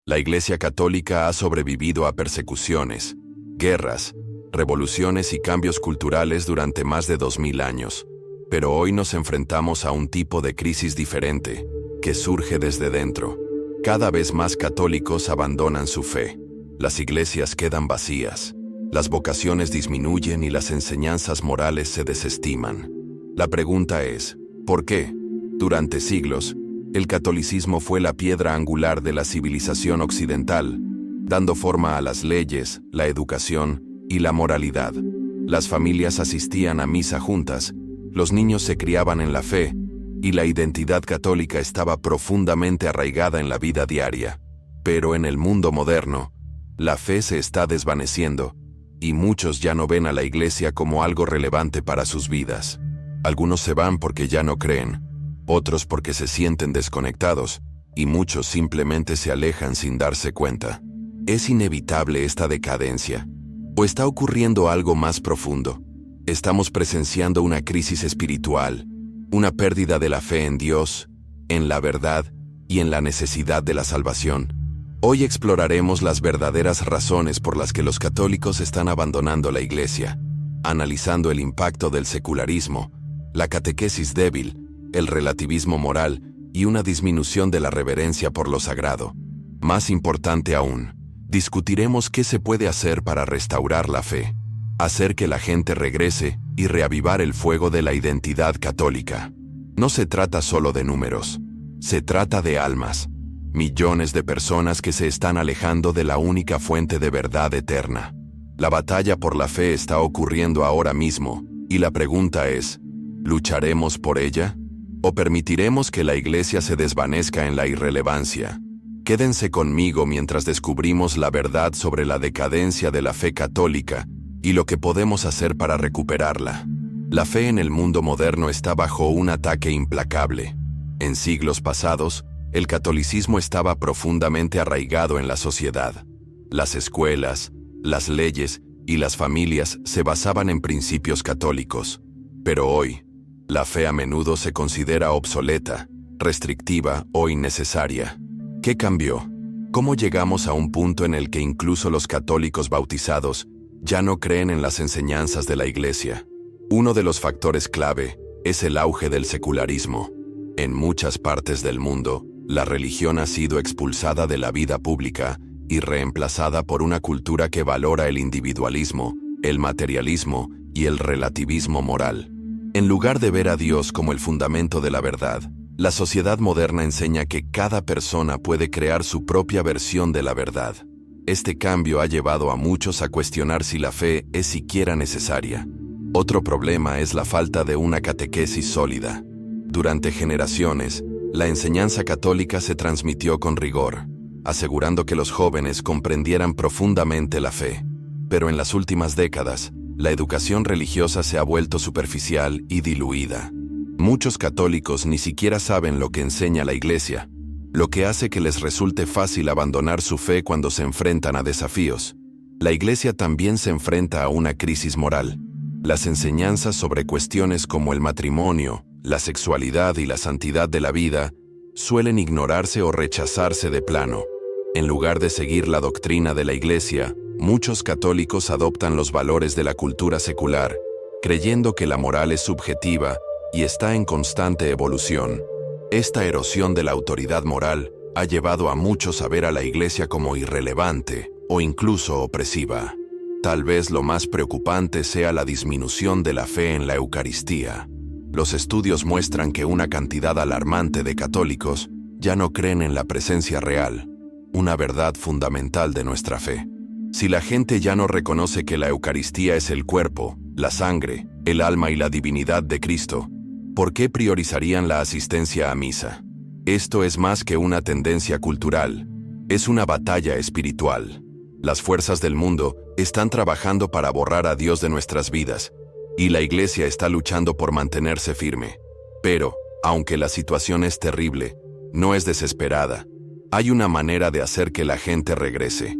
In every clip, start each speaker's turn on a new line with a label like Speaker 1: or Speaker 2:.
Speaker 1: La Iglesia Católica ha sobrevivido a persecuciones, guerras, revoluciones y cambios culturales durante más de 2000 años. Pero hoy nos enfrentamos a un tipo de crisis diferente, que surge desde dentro. Cada vez más católicos abandonan su fe. Las iglesias quedan vacías. Las vocaciones disminuyen y las enseñanzas morales se desestiman. La pregunta es, ¿por qué? Durante siglos, el catolicismo fue la piedra angular de la civilización occidental, dando forma a las leyes, la educación y la moralidad. Las familias asistían a misa juntas, los niños se criaban en la fe, y la identidad católica estaba profundamente arraigada en la vida diaria. Pero en el mundo moderno, la fe se está desvaneciendo, y muchos ya no ven a la iglesia como algo relevante para sus vidas. Algunos se van porque ya no creen, otros porque se sienten desconectados, y muchos simplemente se alejan sin darse cuenta. ¿Es inevitable esta decadencia? ¿O está ocurriendo algo más profundo? Estamos presenciando una crisis espiritual, una pérdida de la fe en Dios, en la verdad y en la necesidad de la salvación. Hoy exploraremos las verdaderas razones por las que los católicos están abandonando la iglesia, analizando el impacto del secularismo, la catequesis débil, el relativismo moral y una disminución de la reverencia por lo sagrado. Más importante aún, discutiremos qué se puede hacer para restaurar la fe, hacer que la gente regrese y reavivar el fuego de la identidad católica. No se trata solo de números, se trata de almas, millones de personas que se están alejando de la única fuente de verdad eterna. La batalla por la fe está ocurriendo ahora mismo, y la pregunta es, ¿lucharemos por ella? ¿O permitiremos que la iglesia se desvanezca en la irrelevancia? Quédense conmigo mientras descubrimos la verdad sobre la decadencia de la fe católica y lo que podemos hacer para recuperarla. La fe en el mundo moderno está bajo un ataque implacable. En siglos pasados, el catolicismo estaba profundamente arraigado en la sociedad. Las escuelas, las leyes y las familias se basaban en principios católicos. Pero hoy, la fe a menudo se considera obsoleta, restrictiva o innecesaria. ¿Qué cambió? ¿Cómo llegamos a un punto en el que incluso los católicos bautizados ya no creen en las enseñanzas de la iglesia? Uno de los factores clave es el auge del secularismo. En muchas partes del mundo, la religión ha sido expulsada de la vida pública y reemplazada por una cultura que valora el individualismo, el materialismo y el relativismo moral. En lugar de ver a Dios como el fundamento de la verdad, la sociedad moderna enseña que cada persona puede crear su propia versión de la verdad. Este cambio ha llevado a muchos a cuestionar si la fe es siquiera necesaria. Otro problema es la falta de una catequesis sólida. Durante generaciones, la enseñanza católica se transmitió con rigor, asegurando que los jóvenes comprendieran profundamente la fe. Pero en las últimas décadas, la educación religiosa se ha vuelto superficial y diluida. Muchos católicos ni siquiera saben lo que enseña la iglesia, lo que hace que les resulte fácil abandonar su fe cuando se enfrentan a desafíos. La iglesia también se enfrenta a una crisis moral. Las enseñanzas sobre cuestiones como el matrimonio, la sexualidad y la santidad de la vida suelen ignorarse o rechazarse de plano. En lugar de seguir la doctrina de la iglesia, muchos católicos adoptan los valores de la cultura secular, creyendo que la moral es subjetiva y está en constante evolución. Esta erosión de la autoridad moral ha llevado a muchos a ver a la iglesia como irrelevante o incluso opresiva. Tal vez lo más preocupante sea la disminución de la fe en la Eucaristía. Los estudios muestran que una cantidad alarmante de católicos ya no creen en la presencia real, una verdad fundamental de nuestra fe. Si la gente ya no reconoce que la Eucaristía es el cuerpo, la sangre, el alma y la divinidad de Cristo, ¿por qué priorizarían la asistencia a misa? Esto es más que una tendencia cultural, es una batalla espiritual. Las fuerzas del mundo están trabajando para borrar a Dios de nuestras vidas, y la iglesia está luchando por mantenerse firme. Pero, aunque la situación es terrible, no es desesperada. Hay una manera de hacer que la gente regrese.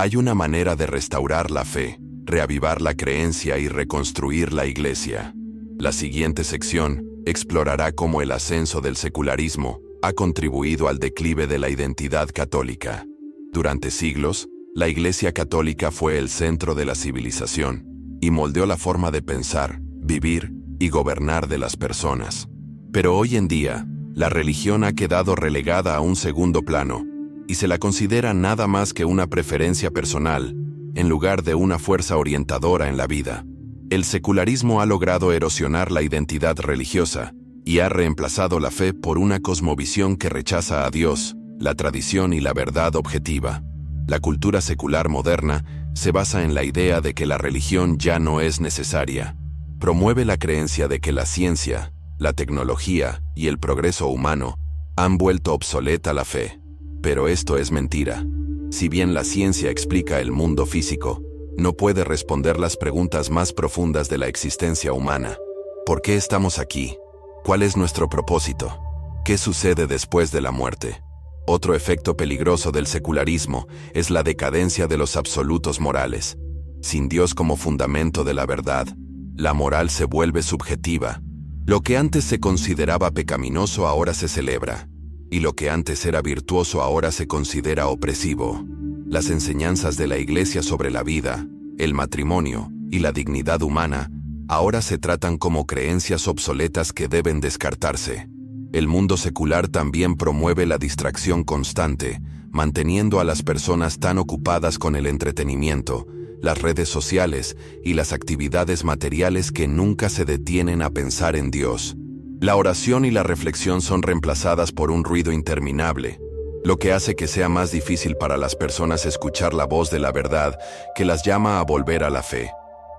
Speaker 1: Hay una manera de restaurar la fe, reavivar la creencia y reconstruir la iglesia. La siguiente sección explorará cómo el ascenso del secularismo ha contribuido al declive de la identidad católica. Durante siglos, la Iglesia Católica fue el centro de la civilización y moldeó la forma de pensar, vivir y gobernar de las personas. Pero hoy en día, la religión ha quedado relegada a un segundo plano y se la considera nada más que una preferencia personal, en lugar de una fuerza orientadora en la vida. El secularismo ha logrado erosionar la identidad religiosa y ha reemplazado la fe por una cosmovisión que rechaza a Dios, la tradición y la verdad objetiva. La cultura secular moderna se basa en la idea de que la religión ya no es necesaria. Promueve la creencia de que la ciencia, la tecnología y el progreso humano han vuelto obsoleta la fe. Pero esto es mentira. Si bien la ciencia explica el mundo físico, no puede responder las preguntas más profundas de la existencia humana. ¿Por qué estamos aquí? ¿Cuál es nuestro propósito? ¿Qué sucede después de la muerte? Otro efecto peligroso del secularismo es la decadencia de los absolutos morales. Sin Dios como fundamento de la verdad, la moral se vuelve subjetiva. Lo que antes se consideraba pecaminoso ahora se celebra, y lo que antes era virtuoso ahora se considera opresivo. Las enseñanzas de la Iglesia sobre la vida, el matrimonio y la dignidad humana ahora se tratan como creencias obsoletas que deben descartarse. El mundo secular también promueve la distracción constante, manteniendo a las personas tan ocupadas con el entretenimiento, las redes sociales y las actividades materiales que nunca se detienen a pensar en Dios. La oración y la reflexión son reemplazadas por un ruido interminable, lo que hace que sea más difícil para las personas escuchar la voz de la verdad que las llama a volver a la fe.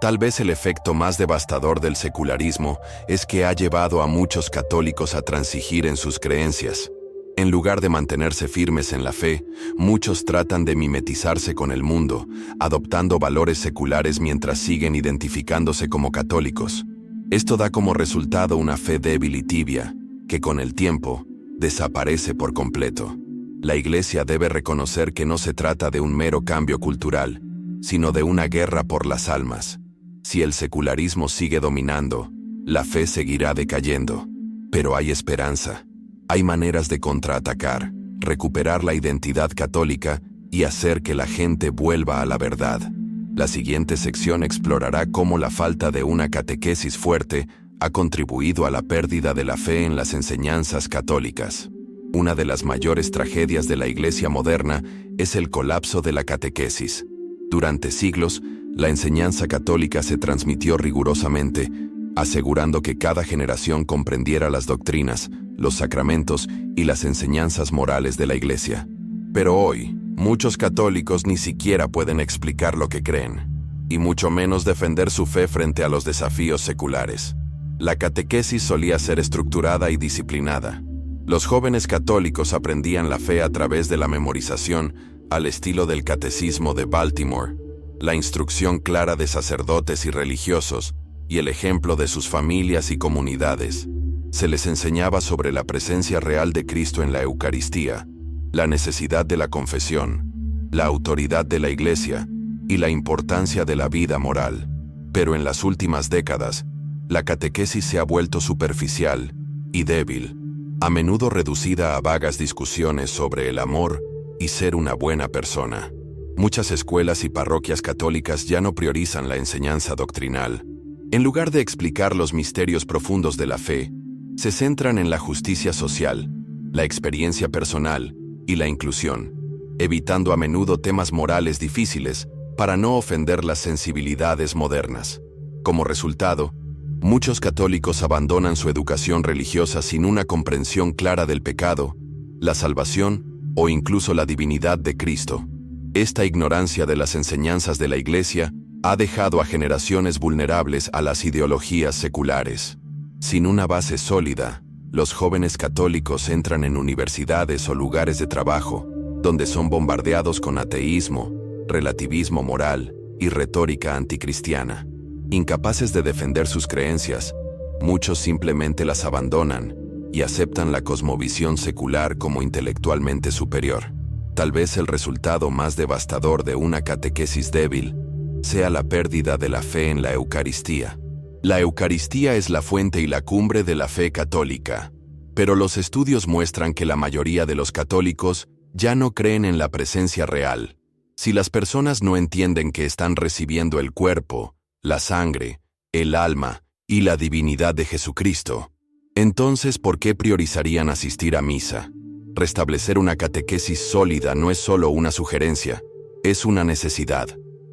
Speaker 1: Tal vez el efecto más devastador del secularismo es que ha llevado a muchos católicos a transigir en sus creencias. En lugar de mantenerse firmes en la fe, muchos tratan de mimetizarse con el mundo, adoptando valores seculares mientras siguen identificándose como católicos. Esto da como resultado una fe débil y tibia, que con el tiempo desaparece por completo. La Iglesia debe reconocer que no se trata de un mero cambio cultural, sino de una guerra por las almas. Si el secularismo sigue dominando, la fe seguirá decayendo. Pero hay esperanza. Hay maneras de contraatacar, recuperar la identidad católica y hacer que la gente vuelva a la verdad. La siguiente sección explorará cómo la falta de una catequesis fuerte ha contribuido a la pérdida de la fe en las enseñanzas católicas. Una de las mayores tragedias de la Iglesia moderna es el colapso de la catequesis. Durante siglos, la enseñanza católica se transmitió rigurosamente, asegurando que cada generación comprendiera las doctrinas, los sacramentos y las enseñanzas morales de la Iglesia. Pero hoy, muchos católicos ni siquiera pueden explicar lo que creen, y mucho menos defender su fe frente a los desafíos seculares. La catequesis solía ser estructurada y disciplinada. Los jóvenes católicos aprendían la fe a través de la memorización, al estilo del Catecismo de Baltimore, la instrucción clara de sacerdotes y religiosos, y el ejemplo de sus familias y comunidades. Se les enseñaba sobre la presencia real de Cristo en la Eucaristía, la necesidad de la confesión, la autoridad de la Iglesia y la importancia de la vida moral. Pero en las últimas décadas, la catequesis se ha vuelto superficial y débil, a menudo reducida a vagas discusiones sobre el amor y ser una buena persona. Muchas escuelas y parroquias católicas ya no priorizan la enseñanza doctrinal. En lugar de explicar los misterios profundos de la fe, se centran en la justicia social, la experiencia personal y la inclusión, evitando a menudo temas morales difíciles para no ofender las sensibilidades modernas. Como resultado, muchos católicos abandonan su educación religiosa sin una comprensión clara del pecado, la salvación o incluso la divinidad de Cristo. Esta ignorancia de las enseñanzas de la Iglesia ha dejado a generaciones vulnerables a las ideologías seculares. Sin una base sólida, los jóvenes católicos entran en universidades o lugares de trabajo, donde son bombardeados con ateísmo, relativismo moral y retórica anticristiana. Incapaces de defender sus creencias, muchos simplemente las abandonan y aceptan la cosmovisión secular como intelectualmente superior. Tal vez el resultado más devastador de una catequesis débil sea la pérdida de la fe en la Eucaristía. La Eucaristía es la fuente y la cumbre de la fe católica, pero los estudios muestran que la mayoría de los católicos Ya no creen en la presencia real. Si las personas no entienden que están recibiendo el cuerpo, la sangre, el alma y la divinidad de Jesucristo, entonces ¿por qué priorizarían asistir a misa? Restablecer una catequesis sólida no es solo una sugerencia, es una necesidad.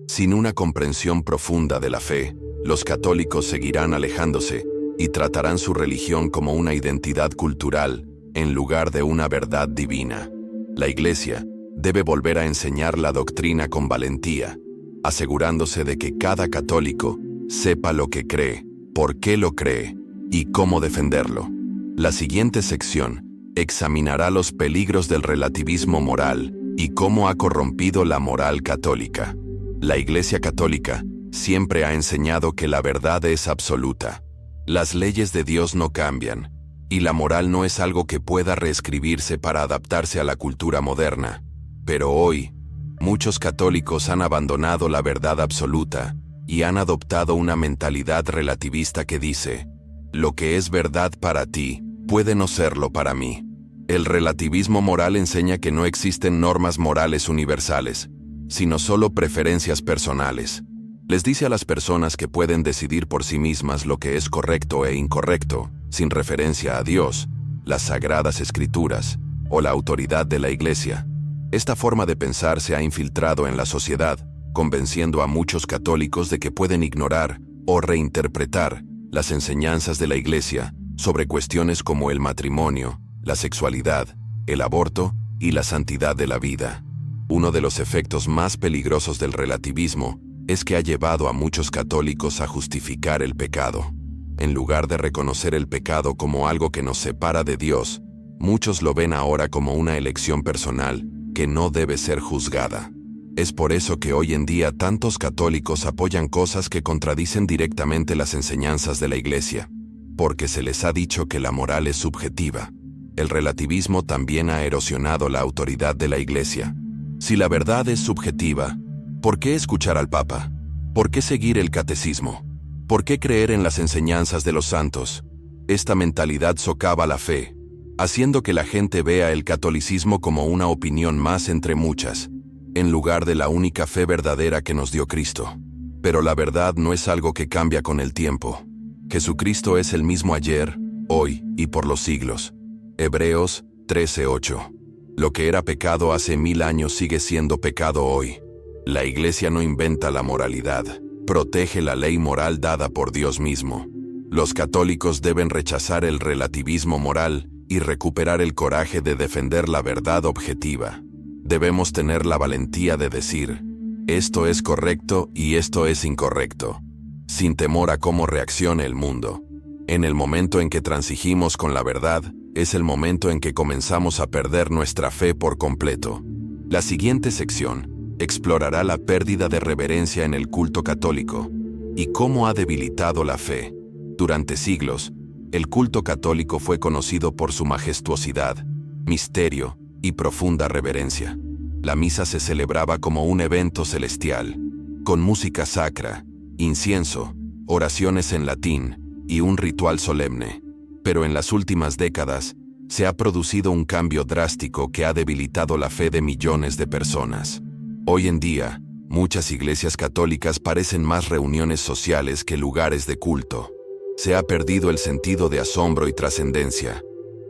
Speaker 1: Sin una comprensión profunda de la fe, los católicos seguirán alejándose y tratarán su religión como una identidad cultural en lugar de una verdad divina. La Iglesia debe volver a enseñar la doctrina con valentía, asegurándose de que cada católico sepa lo que cree, por qué lo cree y cómo defenderlo. La siguiente sección examinará los peligros del relativismo moral y cómo ha corrompido la moral católica. La Iglesia Católica siempre ha enseñado que la verdad es absoluta. Las leyes de Dios no cambian, y la moral no es algo que pueda reescribirse para adaptarse a la cultura moderna. Pero hoy, muchos católicos han abandonado la verdad absoluta y han adoptado una mentalidad relativista que dice: lo que es verdad para ti puede no serlo para mí. El relativismo moral enseña que no existen normas morales universales, sino solo preferencias personales. Les dice a las personas que pueden decidir por sí mismas lo que es correcto e incorrecto, sin referencia a Dios, las Sagradas Escrituras o la autoridad de la Iglesia. Esta forma de pensar se ha infiltrado en la sociedad, convenciendo a muchos católicos de que pueden ignorar o reinterpretar las enseñanzas de la Iglesia sobre cuestiones como el matrimonio, la sexualidad, el aborto y la santidad de la vida. Uno de los efectos más peligrosos del relativismo es que ha llevado a muchos católicos a justificar el pecado. En lugar de reconocer el pecado como algo que nos separa de Dios, muchos lo ven ahora como una elección personal que no debe ser juzgada. Es por eso que hoy en día tantos católicos apoyan cosas que contradicen directamente las enseñanzas de la Iglesia, porque se les ha dicho que la moral es subjetiva. El relativismo también ha erosionado la autoridad de la Iglesia. Si la verdad es subjetiva, ¿por qué escuchar al Papa? ¿Por qué seguir el catecismo? ¿Por qué creer en las enseñanzas de los santos? Esta mentalidad socava la fe, haciendo que la gente vea el catolicismo como una opinión más entre muchas, en lugar de la única fe verdadera que nos dio Cristo. Pero la verdad no es algo que cambia con el tiempo. Jesucristo es el mismo ayer, hoy y por los siglos. Hebreos 13:8. Lo que era pecado hace 1000 años sigue siendo pecado hoy. La Iglesia no inventa la moralidad, protege la ley moral dada por Dios mismo. Los católicos deben rechazar el relativismo moral y recuperar el coraje de defender la verdad objetiva. Debemos tener la valentía de decir: esto es correcto y esto es incorrecto, sin temor a cómo reaccione el mundo. En el momento en que transigimos con la verdad, es el momento en que comenzamos a perder nuestra fe por completo. La siguiente sección explorará la pérdida de reverencia en el culto católico y cómo ha debilitado la fe. Durante siglos, el culto católico fue conocido por su majestuosidad, misterio y profunda reverencia. La misa se celebraba como un evento celestial, con música sacra, incienso, oraciones en latín y un ritual solemne. Pero en las últimas décadas, se ha producido un cambio drástico que ha debilitado la fe de millones de personas. Hoy en día, muchas iglesias católicas parecen más reuniones sociales que lugares de culto. Se ha perdido el sentido de asombro y trascendencia,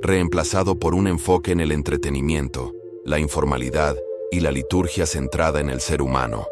Speaker 1: reemplazado por un enfoque en el entretenimiento, la informalidad y la liturgia centrada en el ser humano.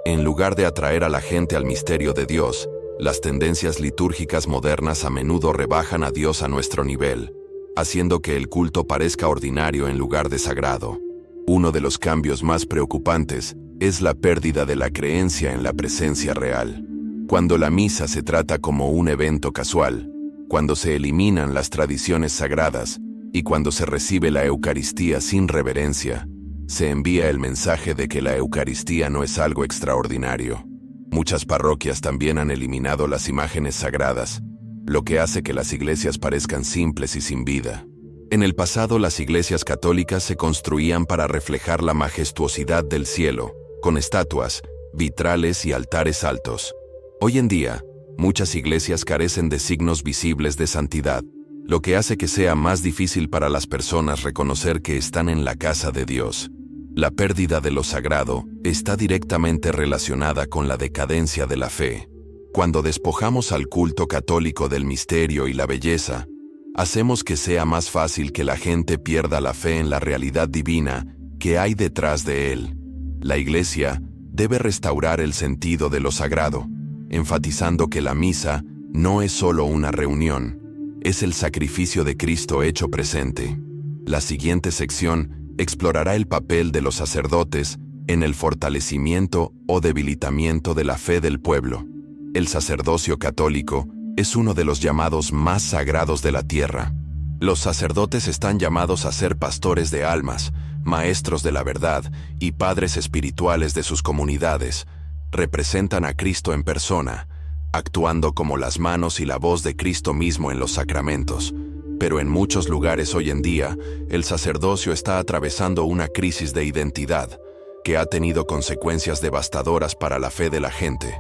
Speaker 1: En lugar de atraer a la gente al misterio de Dios, las tendencias litúrgicas modernas a menudo rebajan a Dios a nuestro nivel, haciendo que el culto parezca ordinario en lugar de sagrado. Uno de los cambios más preocupantes es la pérdida de la creencia en la presencia real. Cuando la misa se trata como un evento casual, cuando se eliminan las tradiciones sagradas y cuando se recibe la Eucaristía sin reverencia, se envía el mensaje de que la Eucaristía no es algo extraordinario. Muchas parroquias también han eliminado las imágenes sagradas, lo que hace que las iglesias parezcan simples y sin vida. En el pasado, las iglesias católicas se construían para reflejar la majestuosidad del cielo, con estatuas, vitrales y altares altos. Hoy en día, muchas iglesias carecen de signos visibles de santidad. lo que hace que sea más difícil para las personas reconocer que están en la casa de Dios. La pérdida de lo sagrado está directamente relacionada con la decadencia de la fe. Cuando despojamos al culto católico del misterio y la belleza, hacemos que sea más fácil que la gente pierda la fe en la realidad divina que hay detrás de él. La Iglesia debe restaurar el sentido de lo sagrado, enfatizando que la misa no es solo una reunión, es el sacrificio de Cristo hecho presente. La siguiente sección explorará el papel de los sacerdotes en el fortalecimiento o debilitamiento de la fe del pueblo. El sacerdocio católico es uno de los llamados más sagrados de la tierra. Los sacerdotes están llamados a ser pastores de almas, maestros de la verdad y padres espirituales de sus comunidades. Representan a Cristo en persona, actuando como las manos y la voz de Cristo mismo en los sacramentos. Pero en muchos lugares hoy en día, el sacerdocio está atravesando una crisis de identidad que ha tenido consecuencias devastadoras para la fe de la gente.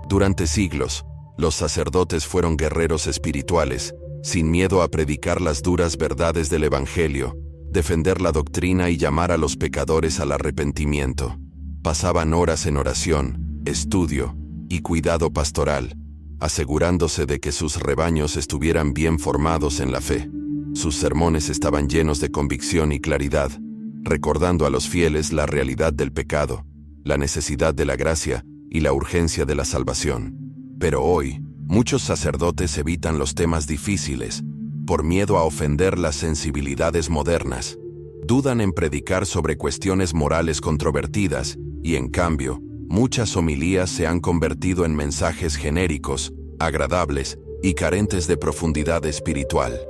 Speaker 1: Durante siglos, los sacerdotes fueron guerreros espirituales, sin miedo a predicar las duras verdades del Evangelio, defender la doctrina y llamar a los pecadores al arrepentimiento. Pasaban horas en oración, estudio y cuidado pastoral, asegurándose de que sus rebaños estuvieran bien formados en la fe. Sus sermones estaban llenos de convicción y claridad, recordando a los fieles la realidad del pecado, la necesidad de la gracia y la urgencia de la salvación. Pero hoy, muchos sacerdotes evitan los temas difíciles por miedo a ofender las sensibilidades modernas. Dudan en predicar sobre cuestiones morales controvertidas y, en cambio, muchas homilías se han convertido en mensajes genéricos, agradables y carentes de profundidad espiritual.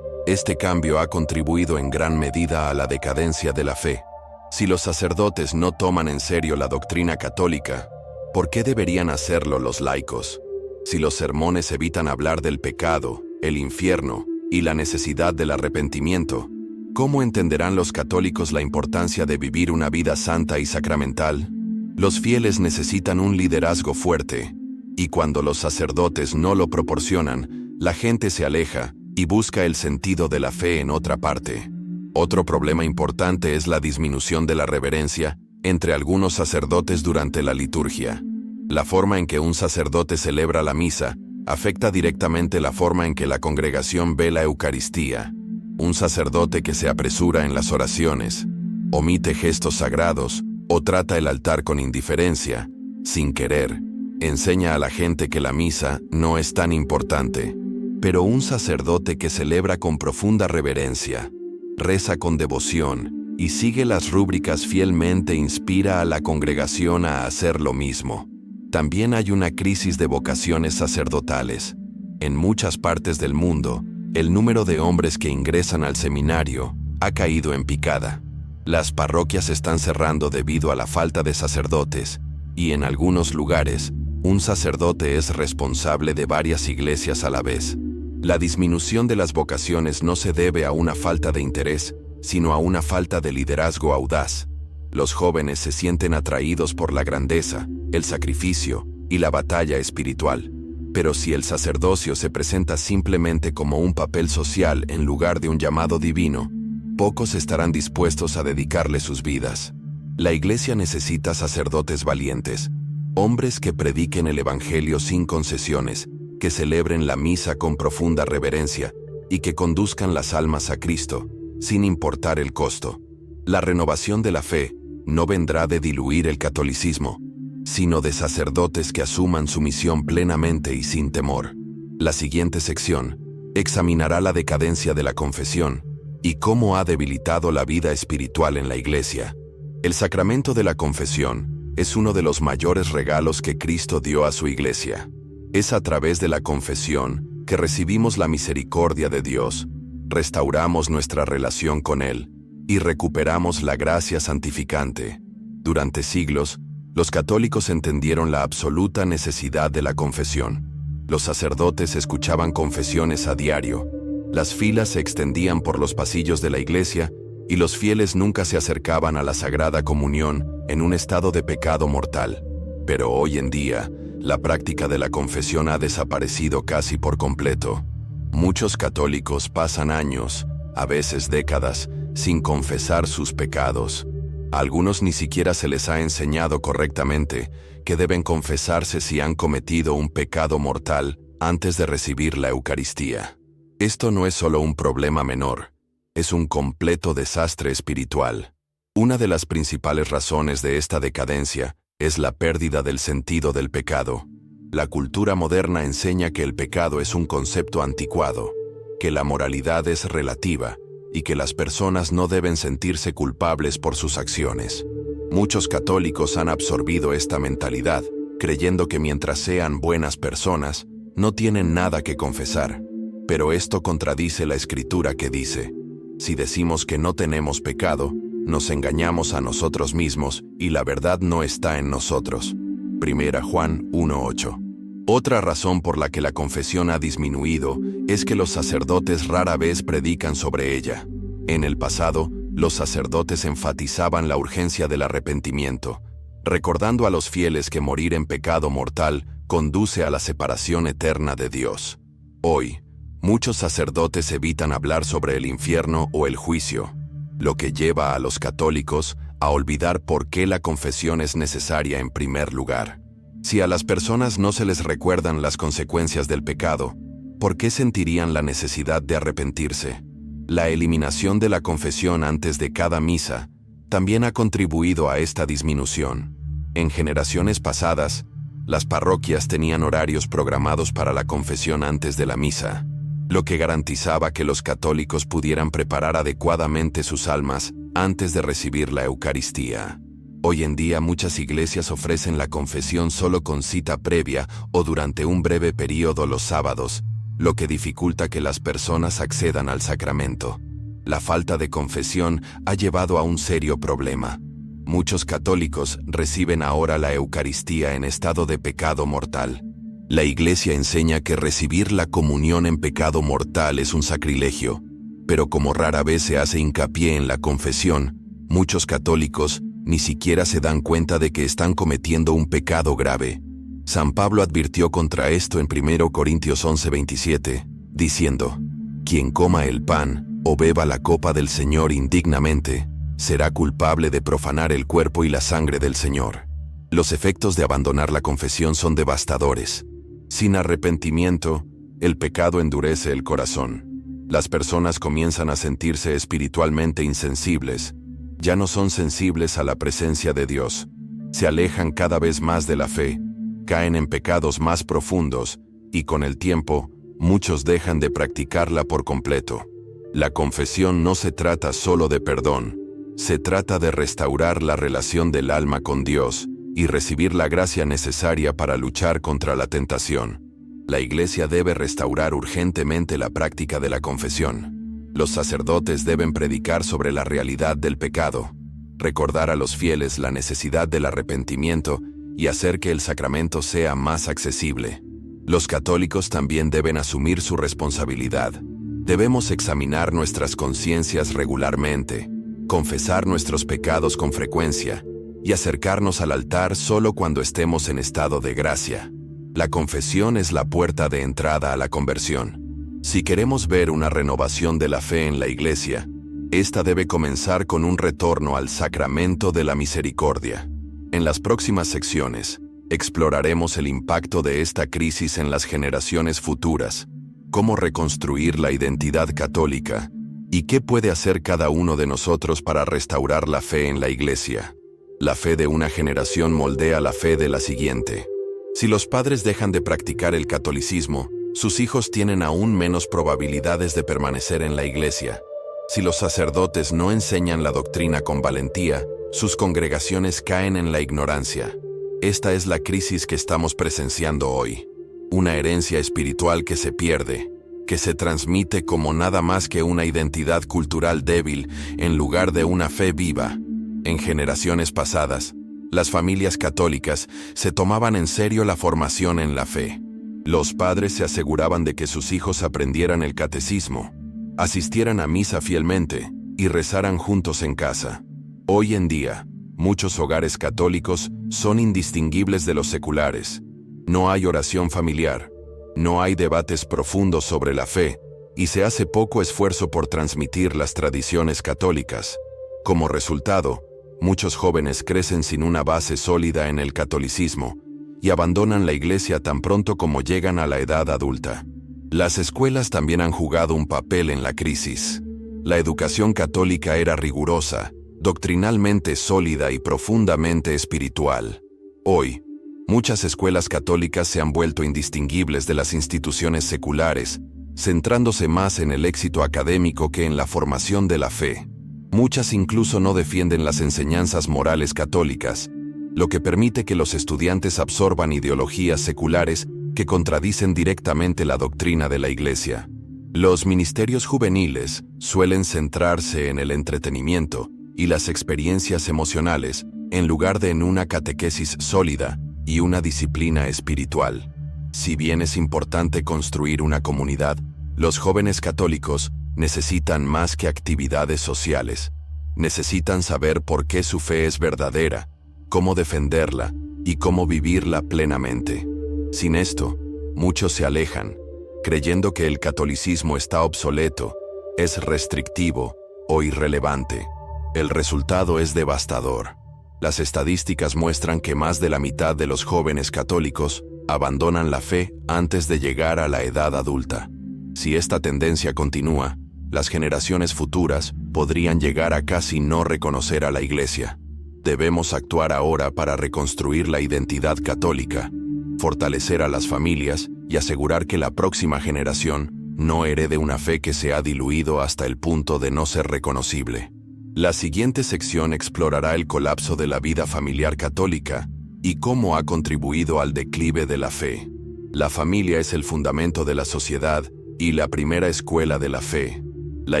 Speaker 1: Este cambio ha contribuido en gran medida a la decadencia de la fe. Si los sacerdotes no toman en serio la doctrina católica, ¿por qué deberían hacerlo los laicos? Si los sermones evitan hablar del pecado, el infierno y la necesidad del arrepentimiento, ¿cómo entenderán los católicos la importancia de vivir una vida santa y sacramental? Los fieles necesitan un liderazgo fuerte, y cuando los sacerdotes no lo proporcionan, la gente se aleja y busca el sentido de la fe en otra parte. Otro problema importante es la disminución de la reverencia entre algunos sacerdotes durante la liturgia. La forma en que un sacerdote celebra la misa afecta directamente la forma en que la congregación ve la Eucaristía. Un sacerdote que se apresura en las oraciones, omite gestos sagrados o trata el altar con indiferencia, sin querer, enseña a la gente que la misa no es tan importante. Pero un sacerdote que celebra con profunda reverencia, reza con devoción y sigue las rúbricas fielmente inspira a la congregación a hacer lo mismo. También hay una crisis de vocaciones sacerdotales. En muchas partes del mundo, el número de hombres que ingresan al seminario ha caído en picada. Las parroquias están cerrando debido a la falta de sacerdotes, y en algunos lugares, un sacerdote es responsable de varias iglesias a la vez. La disminución de las vocaciones no se debe a una falta de interés, sino a una falta de liderazgo audaz. Los jóvenes se sienten atraídos por la grandeza, el sacrificio y la batalla espiritual. Pero si el sacerdocio se presenta simplemente como un papel social en lugar de un llamado divino, pocos estarán dispuestos a dedicarle sus vidas. La Iglesia necesita sacerdotes valientes, hombres que prediquen el Evangelio sin concesiones, que celebren la misa con profunda reverencia y que conduzcan las almas a Cristo, sin importar el costo. La renovación de la fe no vendrá de diluir el catolicismo, sino de sacerdotes que asuman su misión plenamente y sin temor. La siguiente sección examinará la decadencia de la confesión y cómo ha debilitado la vida espiritual en la Iglesia. El sacramento de la confesión es uno de los mayores regalos que Cristo dio a su Iglesia. Es a través de la confesión que recibimos la misericordia de Dios, restauramos nuestra relación con Él y recuperamos la gracia santificante. Durante siglos, los católicos entendieron la absoluta necesidad de la confesión. Los sacerdotes escuchaban confesiones a diario. Las filas se extendían por los pasillos de la iglesia y los fieles nunca se acercaban a la Sagrada Comunión en un estado de pecado mortal. Pero hoy en día, la práctica de la confesión ha desaparecido casi por completo. Muchos católicos pasan años, a veces décadas, sin confesar sus pecados. A algunos ni siquiera se les ha enseñado correctamente que deben confesarse si han cometido un pecado mortal antes de recibir la Eucaristía. Esto no es solo un problema menor, es un completo desastre espiritual. Una de las principales razones de esta decadencia es la pérdida del sentido del pecado. La cultura moderna enseña que el pecado es un concepto anticuado, que la moralidad es relativa y que las personas no deben sentirse culpables por sus acciones. Muchos católicos han absorbido esta mentalidad, creyendo que mientras sean buenas personas, no tienen nada que confesar. Pero esto contradice la Escritura que dice: si decimos que no tenemos pecado, nos engañamos a nosotros mismos y la verdad no está en nosotros. 1 Juan 1:8. Otra razón por la que la confesión ha disminuido es que los sacerdotes rara vez predican sobre ella. En el pasado, los sacerdotes enfatizaban la urgencia del arrepentimiento, recordando a los fieles que morir en pecado mortal conduce a la separación eterna de Dios. Hoy, muchos sacerdotes evitan hablar sobre el infierno o el juicio, lo que lleva a los católicos a olvidar por qué la confesión es necesaria en primer lugar. Si a las personas no se les recuerdan las consecuencias del pecado, ¿por qué sentirían la necesidad de arrepentirse? La eliminación de la confesión antes de cada misa también ha contribuido a esta disminución. En generaciones pasadas, las parroquias tenían horarios programados para la confesión antes de la misa, lo que garantizaba que los católicos pudieran preparar adecuadamente sus almas antes de recibir la Eucaristía. Hoy en día muchas iglesias ofrecen la confesión solo con cita previa o durante un breve periodo los sábados, lo que dificulta que las personas accedan al sacramento. La falta de confesión ha llevado a un serio problema. Muchos católicos reciben ahora la Eucaristía en estado de pecado mortal. La Iglesia enseña que recibir la comunión en pecado mortal es un sacrilegio, pero como rara vez se hace hincapié en la confesión, muchos católicos ni siquiera se dan cuenta de que están cometiendo un pecado grave. San Pablo advirtió contra esto en 1 Corintios 11:27, diciendo: «Quien coma el pan o beba la copa del Señor indignamente, será culpable de profanar el cuerpo y la sangre del Señor». Los efectos de abandonar la confesión son devastadores. Sin arrepentimiento, el pecado endurece el corazón. Las personas comienzan a sentirse espiritualmente insensibles. Ya no son sensibles a la presencia de Dios. Se alejan cada vez más de la fe, caen en pecados más profundos y con el tiempo, muchos dejan de practicarla por completo. La confesión no se trata solo de perdón, se trata de restaurar la relación del alma con Dios y recibir la gracia necesaria para luchar contra la tentación. La Iglesia debe restaurar urgentemente la práctica de la confesión. Los sacerdotes deben predicar sobre la realidad del pecado, recordar a los fieles la necesidad del arrepentimiento y hacer que el sacramento sea más accesible. Los católicos también deben asumir su responsabilidad. Debemos examinar nuestras conciencias regularmente, confesar nuestros pecados con frecuencia y acercarnos al altar solo cuando estemos en estado de gracia. La confesión es la puerta de entrada a la conversión. Si queremos ver una renovación de la fe en la Iglesia, esta debe comenzar con un retorno al sacramento de la misericordia. En las próximas secciones, exploraremos el impacto de esta crisis en las generaciones futuras, cómo reconstruir la identidad católica y qué puede hacer cada uno de nosotros para restaurar la fe en la Iglesia. La fe de una generación moldea la fe de la siguiente. Si los padres dejan de practicar el catolicismo, sus hijos tienen aún menos probabilidades de permanecer en la Iglesia. Si los sacerdotes no enseñan la doctrina con valentía, sus congregaciones caen en la ignorancia. Esta es la crisis que estamos presenciando hoy. Una herencia espiritual que se pierde, que se transmite como nada más que una identidad cultural débil en lugar de una fe viva. En generaciones pasadas, las familias católicas se tomaban en serio la formación en la fe. Los padres se aseguraban de que sus hijos aprendieran el catecismo, asistieran a misa fielmente y rezaran juntos en casa. Hoy en día, muchos hogares católicos son indistinguibles de los seculares. No hay oración familiar, No hay debates profundos sobre la fe, y se hace poco esfuerzo por transmitir las tradiciones católicas. Como resultado, muchos jóvenes crecen sin una base sólida en el catolicismo y abandonan la iglesia tan pronto como llegan a la edad adulta. Las escuelas también han jugado un papel en la crisis. La educación católica era rigurosa, doctrinalmente sólida y profundamente espiritual. Hoy, muchas escuelas católicas se han vuelto indistinguibles de las instituciones seculares, centrándose más en el éxito académico que en la formación de la fe. Muchas incluso no defienden las enseñanzas morales católicas, lo que permite que los estudiantes absorban ideologías seculares que contradicen directamente la doctrina de la Iglesia. Los ministerios juveniles suelen centrarse en el entretenimiento y las experiencias emocionales, en lugar de en una catequesis sólida y una disciplina espiritual. Si bien es importante construir una comunidad, los jóvenes católicos necesitan más que actividades sociales. Necesitan saber por qué su fe es verdadera, cómo defenderla y cómo vivirla plenamente. Sin esto, muchos se alejan, creyendo que el catolicismo está obsoleto, es restrictivo o irrelevante. El resultado es devastador. Las estadísticas muestran que más de la mitad de los jóvenes católicos abandonan la fe antes de llegar a la edad adulta. Si esta tendencia continúa, las generaciones futuras podrían llegar a casi no reconocer a la Iglesia. Debemos actuar ahora para reconstruir la identidad católica, fortalecer a las familias y asegurar que la próxima generación no herede una fe que se ha diluido hasta el punto de no ser reconocible. La siguiente sección explorará el colapso de la vida familiar católica y cómo ha contribuido al declive de la fe. La familia es el fundamento de la sociedad y la primera escuela de la fe. La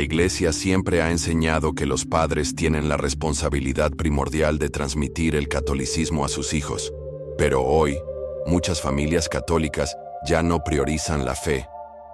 Speaker 1: Iglesia siempre ha enseñado que los padres tienen la responsabilidad primordial de transmitir el catolicismo a sus hijos. Pero hoy, muchas familias católicas ya no priorizan la fe.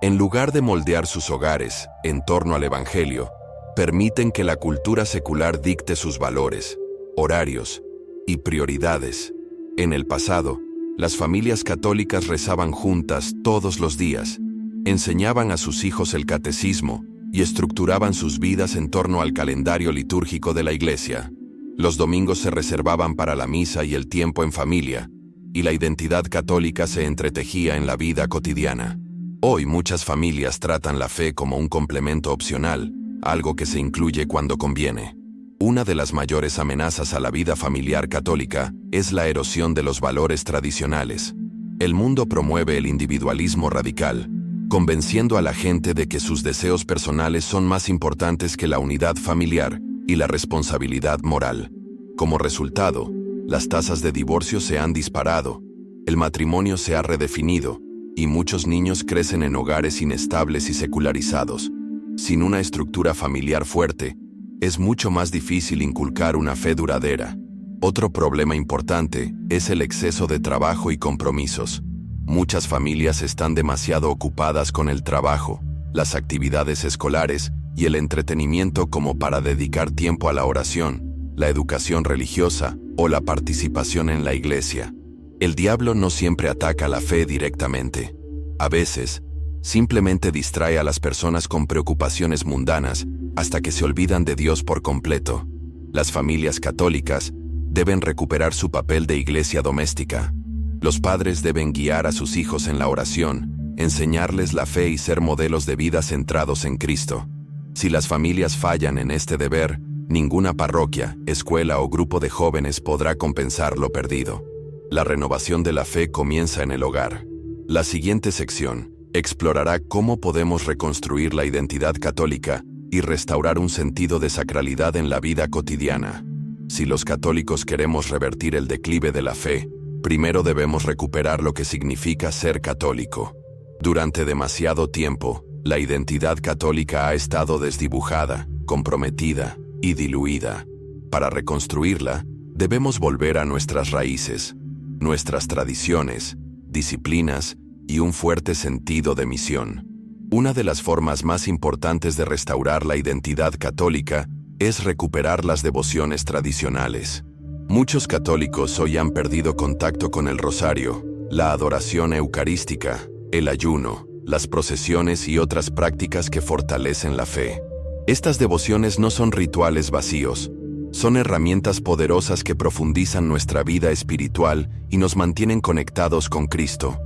Speaker 1: En lugar de moldear sus hogares en torno al Evangelio, permiten que la cultura secular dicte sus valores, horarios y prioridades. En el pasado, las familias católicas rezaban juntas todos los días, enseñaban a sus hijos el catecismo y estructuraban sus vidas en torno al calendario litúrgico de la Iglesia. Los domingos se reservaban para la misa y el tiempo en familia, y la identidad católica se entretejía en la vida cotidiana. Hoy muchas familias tratan la fe como un complemento opcional, algo que se incluye cuando conviene. Una de las mayores amenazas a la vida familiar católica es la erosión de los valores tradicionales. El mundo promueve el individualismo radical, convenciendo a la gente de que sus deseos personales son más importantes que la unidad familiar y la responsabilidad moral. Como resultado, las tasas de divorcio se han disparado, el matrimonio se ha redefinido y muchos niños crecen en hogares inestables y secularizados. Sin una estructura familiar fuerte, es mucho más difícil inculcar una fe duradera. Otro problema importante es el exceso de trabajo y compromisos. Muchas familias están demasiado ocupadas con el trabajo, las actividades escolares y el entretenimiento como para dedicar tiempo a la oración, la educación religiosa o la participación en la iglesia. El diablo no siempre ataca la fe directamente. A veces, simplemente distrae a las personas con preocupaciones mundanas hasta que se olvidan de Dios por completo. Las familias católicas deben recuperar su papel de iglesia doméstica. Los padres deben guiar a sus hijos en la oración, enseñarles la fe y ser modelos de vida centrados en Cristo. Si las familias fallan en este deber, ninguna parroquia, escuela o grupo de jóvenes podrá compensar lo perdido. La renovación de la fe comienza en el hogar. La siguiente sección explorará cómo podemos reconstruir la identidad católica y restaurar un sentido de sacralidad en la vida cotidiana. Si los católicos queremos revertir el declive de la fe, primero debemos recuperar lo que significa ser católico. Durante demasiado tiempo, la identidad católica ha estado desdibujada, comprometida y diluida. Para reconstruirla, debemos volver a nuestras raíces, nuestras tradiciones, disciplinas y un fuerte sentido de misión. Una de las formas más importantes de restaurar la identidad católica es recuperar las devociones tradicionales. Muchos católicos hoy han perdido contacto con el rosario, la adoración eucarística el ayuno, las procesiones y otras prácticas que fortalecen la fe. Estas devociones no son rituales vacíos, son herramientas poderosas que profundizan nuestra vida espiritual y nos mantienen conectados con Cristo.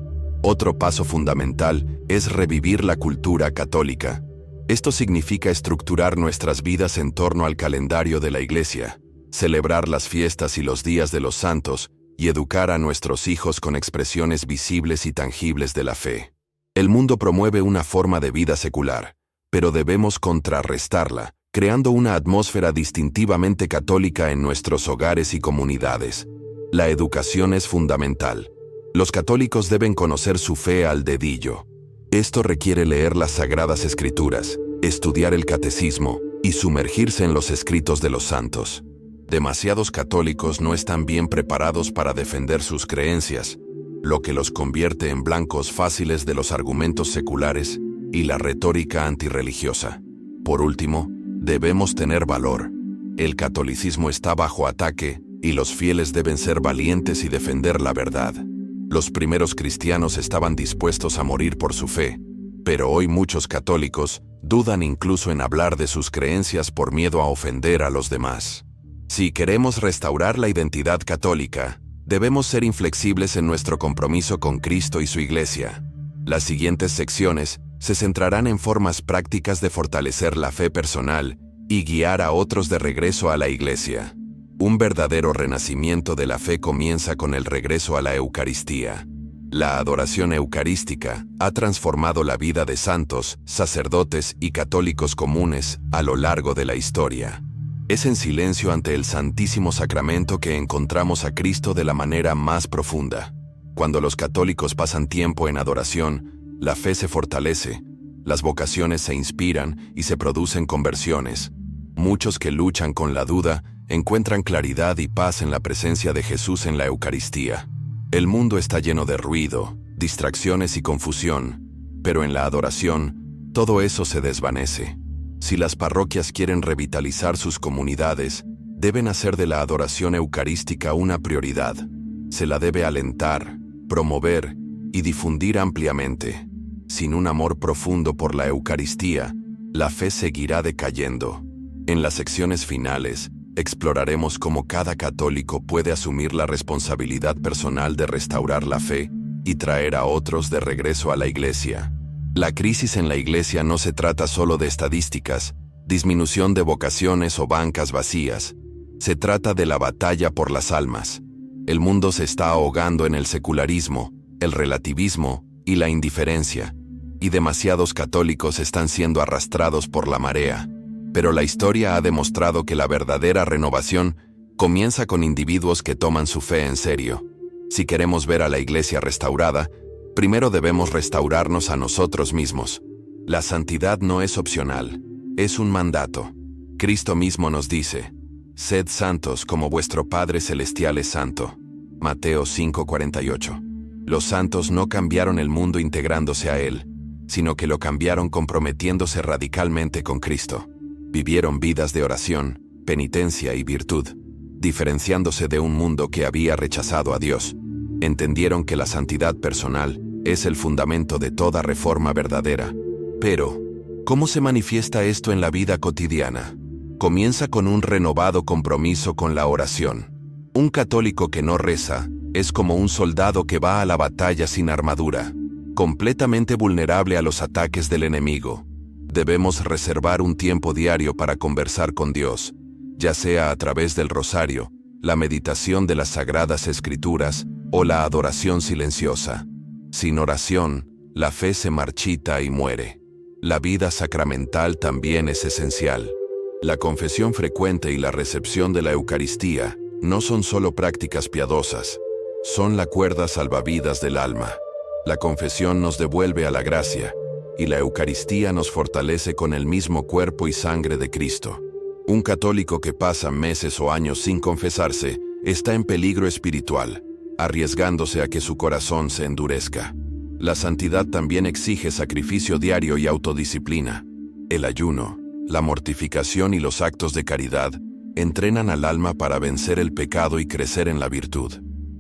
Speaker 1: Otro paso fundamental es revivir la cultura católica. Esto significa estructurar nuestras vidas en torno al calendario de la Iglesia, celebrar las fiestas y los días de los santos y educar a nuestros hijos con expresiones visibles y tangibles de la fe. El mundo promueve una forma de vida secular, pero debemos contrarrestarla, creando una atmósfera distintivamente católica en nuestros hogares y comunidades. La educación es fundamental. Los católicos deben conocer su fe al dedillo. Esto requiere leer las Sagradas Escrituras, estudiar el catecismo y sumergirse en los escritos de los santos. Demasiados católicos no están bien preparados para defender sus creencias, lo que los convierte en blancos fáciles de los argumentos seculares y la retórica antirreligiosa. Por último, debemos tener valor. El catolicismo está bajo ataque y los fieles deben ser valientes y defender la verdad. Los primeros cristianos estaban dispuestos a morir por su fe, pero hoy muchos católicos dudan incluso en hablar de sus creencias por miedo a ofender a los demás. Si queremos restaurar la identidad católica, debemos ser inflexibles en nuestro compromiso con Cristo y su Iglesia. Las siguientes secciones se centrarán en formas prácticas de fortalecer la fe personal y guiar a otros de regreso a la Iglesia. Un verdadero renacimiento de la fe comienza con el regreso a la Eucaristía. La adoración eucarística ha transformado la vida de santos, sacerdotes y católicos comunes a lo largo de la historia. Es en silencio ante el Santísimo Sacramento que encontramos a Cristo de la manera más profunda. Cuando los católicos pasan tiempo en adoración, la fe se fortalece, las vocaciones se inspiran y se producen conversiones. Muchos que luchan con la duda encuentran claridad y paz en la presencia de Jesús en la Eucaristía. El mundo está lleno de ruido, distracciones y confusión, pero en la adoración, todo eso se desvanece. Si las parroquias quieren revitalizar sus comunidades, deben hacer de la adoración eucarística una prioridad. Se la debe alentar, promover y difundir ampliamente. Sin un amor profundo por la Eucaristía, la fe seguirá decayendo. En las secciones finales, exploraremos cómo cada católico puede asumir la responsabilidad personal de restaurar la fe y traer a otros de regreso a la Iglesia. La crisis en la Iglesia no se trata solo de estadísticas, disminución de vocaciones o bancas vacías. Se trata de la batalla por las almas. El mundo se está ahogando en el secularismo, el relativismo y la indiferencia, y demasiados católicos están siendo arrastrados por la marea. Pero la historia ha demostrado que la verdadera renovación comienza con individuos que toman su fe en serio. Si queremos ver a la Iglesia restaurada, primero debemos restaurarnos a nosotros mismos. La santidad no es opcional, es un mandato. Cristo mismo nos dice: «Sed santos como vuestro Padre Celestial es santo». Mateo 5:48. Los santos no cambiaron el mundo integrándose a Él, sino que lo cambiaron comprometiéndose radicalmente con Cristo. Vivieron vidas de oración, penitencia y virtud, diferenciándose de un mundo que había rechazado a Dios. Entendieron que la santidad personal es el fundamento de toda reforma verdadera. Pero, ¿cómo se manifiesta esto en la vida cotidiana? Comienza con un renovado compromiso con la oración. Un católico que no reza es como un soldado que va a la batalla sin armadura, completamente vulnerable a los ataques del enemigo. Debemos reservar un tiempo diario para conversar con Dios, ya sea a través del rosario, la meditación de las Sagradas Escrituras o la adoración silenciosa. Sin oración, la fe se marchita y muere. La vida sacramental también es esencial. La confesión frecuente y la recepción de la Eucaristía no son solo prácticas piadosas, son la cuerda salvavidas del alma. La confesión nos devuelve a la gracia, y la Eucaristía nos fortalece con el mismo cuerpo y sangre de Cristo. Un católico que pasa meses o años sin confesarse está en peligro espiritual, arriesgándose a que su corazón se endurezca. La santidad también exige sacrificio diario y autodisciplina. El ayuno, la mortificación y los actos de caridad entrenan al alma para vencer el pecado y crecer en la virtud.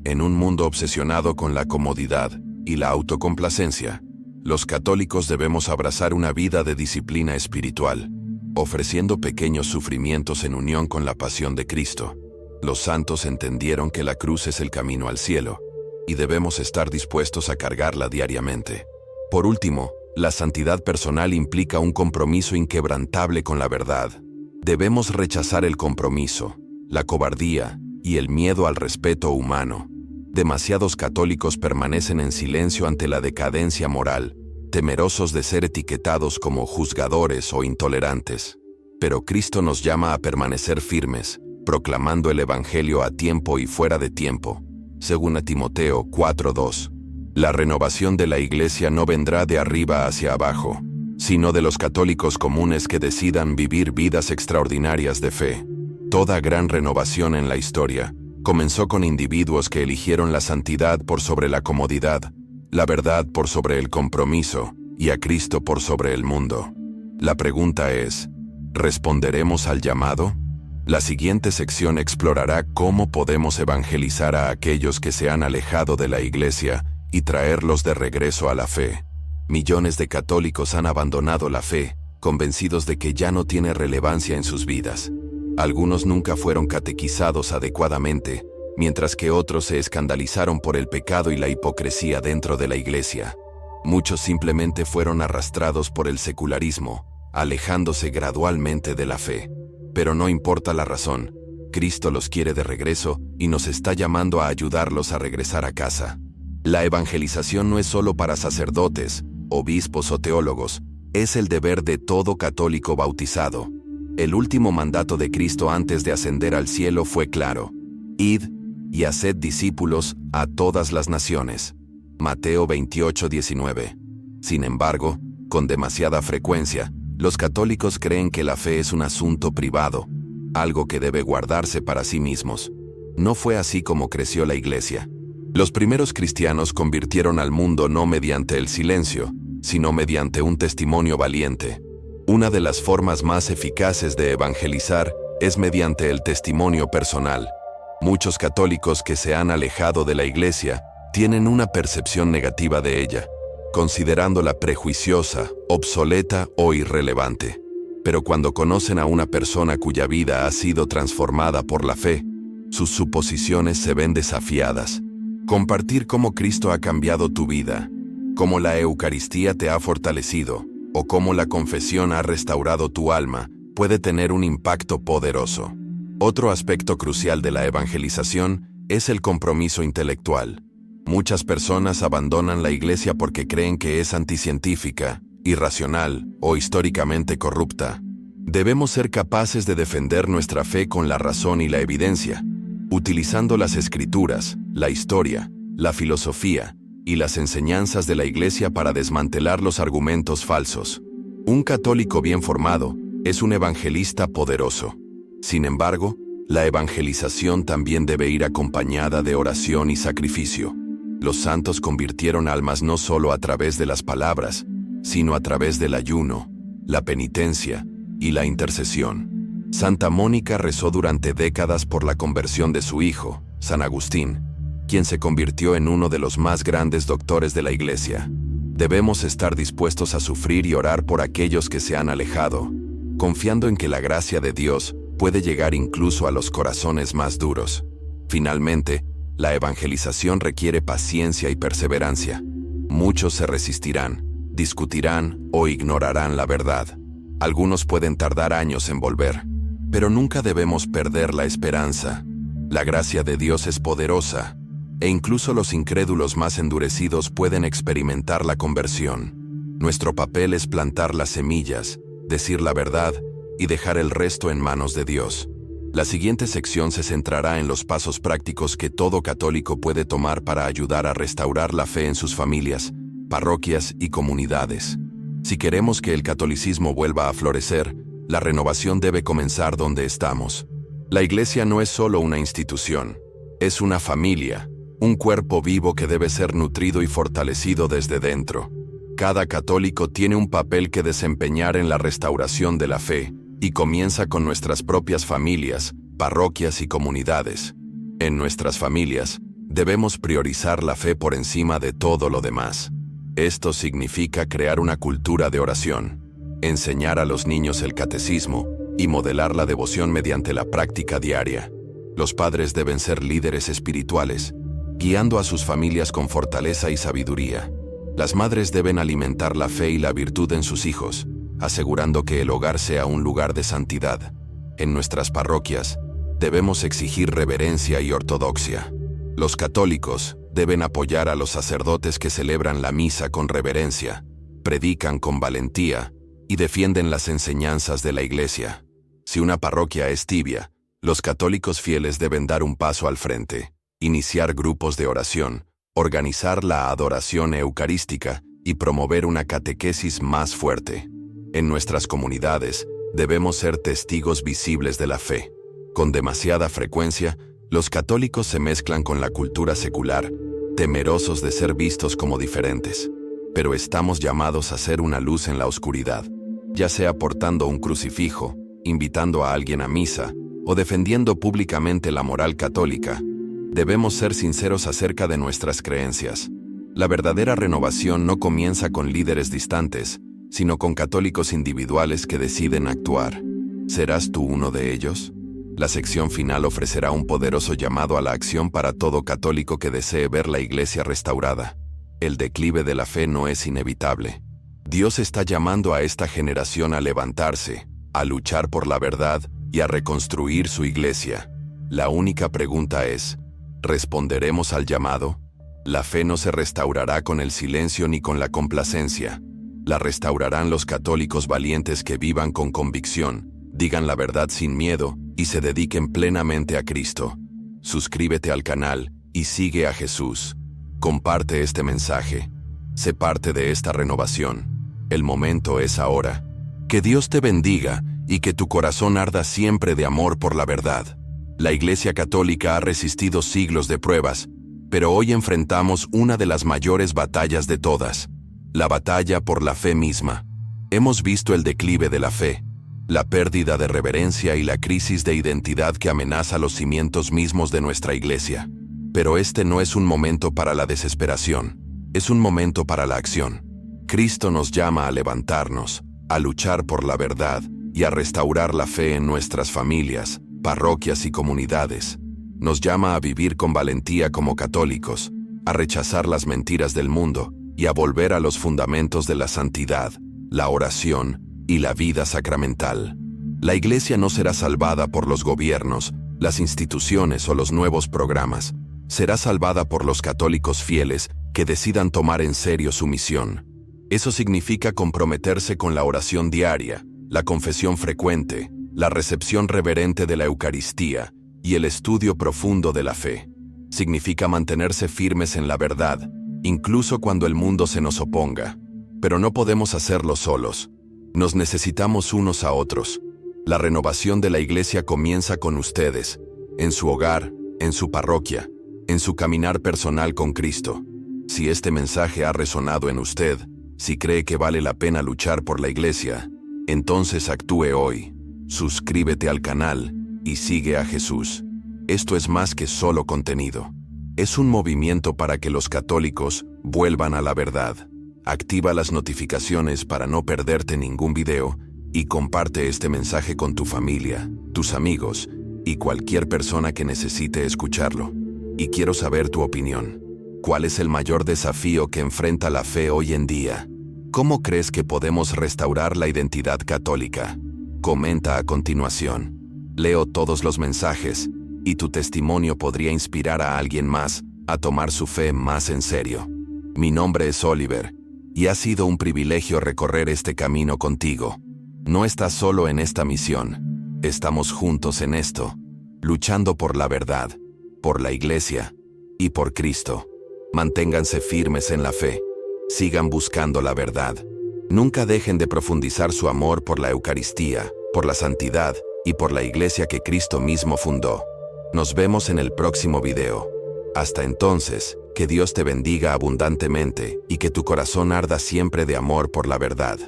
Speaker 1: En un mundo obsesionado con la comodidad y la autocomplacencia, Los católicos debemos abrazar una vida de disciplina espiritual, ofreciendo pequeños sufrimientos en unión con la pasión de Cristo. Los santos entendieron que la cruz es el camino al cielo, y debemos estar dispuestos a cargarla diariamente. Por último, la santidad personal implica un compromiso inquebrantable con la verdad. Debemos rechazar el compromiso, la cobardía y el miedo al respeto humano. Demasiados católicos permanecen en silencio ante la decadencia moral, temerosos de ser etiquetados como juzgadores o intolerantes. Pero Cristo nos llama a permanecer firmes, proclamando el Evangelio a tiempo y fuera de tiempo. Según a Timoteo 4:2. La renovación de la Iglesia no vendrá de arriba hacia abajo, sino de los católicos comunes que decidan vivir vidas extraordinarias de fe. Toda gran renovación en la historia comenzó con individuos que eligieron la santidad por sobre la comodidad, la verdad por sobre el compromiso y a Cristo por sobre el mundo. La pregunta es, ¿responderemos al llamado? La siguiente sección explorará cómo podemos evangelizar a aquellos que se han alejado de la Iglesia y traerlos de regreso a la fe. Millones de católicos han abandonado la fe, convencidos de que ya no tiene relevancia en sus vidas. Algunos nunca fueron catequizados adecuadamente, mientras que otros se escandalizaron por el pecado y la hipocresía dentro de la Iglesia. Muchos simplemente fueron arrastrados por el secularismo, alejándose gradualmente de la fe. Pero no importa la razón, Cristo los quiere de regreso y nos está llamando a ayudarlos a regresar a casa. La evangelización no es solo para sacerdotes, obispos o teólogos, es el deber de todo católico bautizado. El último mandato de Cristo antes de ascender al cielo fue claro: id y haced discípulos a todas las naciones. Mateo 28:19. Sin embargo, con demasiada frecuencia, los católicos creen que la fe es un asunto privado, algo que debe guardarse para sí mismos. No fue así como creció la Iglesia. Los primeros cristianos convirtieron al mundo no mediante el silencio, sino mediante un testimonio valiente. Una de las formas más eficaces de evangelizar es mediante el testimonio personal. Muchos católicos que se han alejado de la Iglesia tienen una percepción negativa de ella, considerándola prejuiciosa, obsoleta o irrelevante. Pero cuando conocen a una persona cuya vida ha sido transformada por la fe, sus suposiciones se ven desafiadas. Compartir cómo Cristo ha cambiado tu vida, cómo la Eucaristía te ha fortalecido, o cómo la confesión ha restaurado tu alma, puede tener un impacto poderoso. Otro aspecto crucial de la evangelización es el compromiso intelectual. Muchas personas abandonan la Iglesia porque creen que es anticientífica, irracional o históricamente corrupta. Debemos ser capaces de defender nuestra fe con la razón y la evidencia, utilizando las Escrituras, la historia, la filosofía y las enseñanzas de la Iglesia para desmantelar los argumentos falsos. Un católico bien formado es un evangelista poderoso. Sin embargo, la evangelización también debe ir acompañada de oración y sacrificio. Los santos convirtieron almas no solo a través de las palabras, sino a través del ayuno, la penitencia y la intercesión. Santa Mónica rezó durante décadas por la conversión de su hijo, San Agustín, quien se convirtió en uno de los más grandes doctores de la Iglesia. Debemos estar dispuestos a sufrir y orar por aquellos que se han alejado, confiando en que la gracia de Dios puede llegar incluso a los corazones más duros. Finalmente, la evangelización requiere paciencia y perseverancia. Muchos se resistirán, discutirán o ignorarán la verdad. Algunos pueden tardar años en volver, pero nunca debemos perder la esperanza. La gracia de Dios es poderosa, e incluso los incrédulos más endurecidos pueden experimentar la conversión. Nuestro papel es plantar las semillas, decir la verdad y dejar el resto en manos de Dios. La siguiente sección se centrará en los pasos prácticos que todo católico puede tomar para ayudar a restaurar la fe en sus familias, parroquias y comunidades. Si queremos que el catolicismo vuelva a florecer, la renovación debe comenzar donde estamos. La Iglesia no es solo una institución, es una familia, un cuerpo vivo que debe ser nutrido y fortalecido desde dentro. Cada católico tiene un papel que desempeñar en la restauración de la fe, y comienza con nuestras propias familias, parroquias y comunidades. En nuestras familias, debemos priorizar la fe por encima de todo lo demás. Esto significa crear una cultura de oración, enseñar a los niños el catecismo y modelar la devoción mediante la práctica diaria. Los padres deben ser líderes espirituales, guiando a sus familias con fortaleza y sabiduría. Las madres deben alimentar la fe y la virtud en sus hijos, asegurando que el hogar sea un lugar de santidad. En nuestras parroquias, debemos exigir reverencia y ortodoxia. Los católicos deben apoyar a los sacerdotes que celebran la misa con reverencia, predican con valentía y defienden las enseñanzas de la Iglesia. Si una parroquia es tibia, los católicos fieles deben dar un paso al frente, iniciar grupos de oración, organizar la adoración eucarística y promover una catequesis más fuerte. En nuestras comunidades, debemos ser testigos visibles de la fe. Con demasiada frecuencia, los católicos se mezclan con la cultura secular, temerosos de ser vistos como diferentes. Pero estamos llamados a ser una luz en la oscuridad, ya sea portando un crucifijo, invitando a alguien a misa o defendiendo públicamente la moral católica. Debemos ser sinceros acerca de nuestras creencias. La verdadera renovación no comienza con líderes distantes, sino con católicos individuales que deciden actuar. ¿Serás tú uno de ellos? La sección final ofrecerá un poderoso llamado a la acción para todo católico que desee ver la Iglesia restaurada. El declive de la fe no es inevitable. Dios está llamando a esta generación a levantarse, a luchar por la verdad y a reconstruir su Iglesia. La única pregunta es, ¿responderemos al llamado? La fe no se restaurará con el silencio ni con la complacencia. La restaurarán los católicos valientes que vivan con convicción, digan la verdad sin miedo y se dediquen plenamente a Cristo. Suscríbete al canal y sigue a Jesús. Comparte este mensaje. Sé parte de esta renovación. El momento es ahora. Que Dios te bendiga y que tu corazón arda siempre de amor por la verdad. La Iglesia Católica ha resistido siglos de pruebas, pero hoy enfrentamos una de las mayores batallas de todas, la batalla por la fe misma. Hemos visto el declive de la fe, la pérdida de reverencia y la crisis de identidad que amenaza los cimientos mismos de nuestra Iglesia. Pero este no es un momento para la desesperación, es un momento para la acción. Cristo nos llama a levantarnos, a luchar por la verdad y a restaurar la fe en nuestras familias, parroquias y comunidades. Nos llama a vivir con valentía como católicos, a rechazar las mentiras del mundo y a volver a los fundamentos de la santidad, la oración y la vida sacramental. La Iglesia no será salvada por los gobiernos, las instituciones o los nuevos programas. Será salvada por los católicos fieles que decidan tomar en serio su misión. Eso significa comprometerse con la oración diaria, la confesión frecuente, la recepción reverente de la Eucaristía y el estudio profundo de la fe. Significa mantenerse firmes en la verdad, incluso cuando el mundo se nos oponga. Pero no podemos hacerlo solos. Nos necesitamos unos a otros. La renovación de la Iglesia comienza con ustedes, en su hogar, en su parroquia, en su caminar personal con Cristo. Si este mensaje ha resonado en usted, si cree que vale la pena luchar por la Iglesia, entonces actúe hoy. Suscríbete al canal y sigue a Jesús. Esto es más que solo contenido. Es un movimiento para que los católicos vuelvan a la verdad. Activa las notificaciones para no perderte ningún video y comparte este mensaje con tu familia, tus amigos y cualquier persona que necesite escucharlo. Y quiero saber tu opinión. ¿Cuál es el mayor desafío que enfrenta la fe hoy en día? ¿Cómo crees que podemos restaurar la identidad católica? Comenta a continuación. Leo todos los mensajes y tu testimonio podría inspirar a alguien más a tomar su fe más en serio. Mi nombre es Oliver y ha sido un privilegio recorrer este camino contigo. No estás solo en esta misión. Estamos juntos en esto, luchando por la verdad, por la Iglesia y por Cristo. Manténganse firmes en la fe. Sigan buscando la verdad. Nunca dejen de profundizar su amor por la Eucaristía, por la santidad y por la Iglesia que Cristo mismo fundó. Nos vemos en el próximo video. Hasta entonces, que Dios te bendiga abundantemente y que tu corazón arda siempre de amor por la verdad.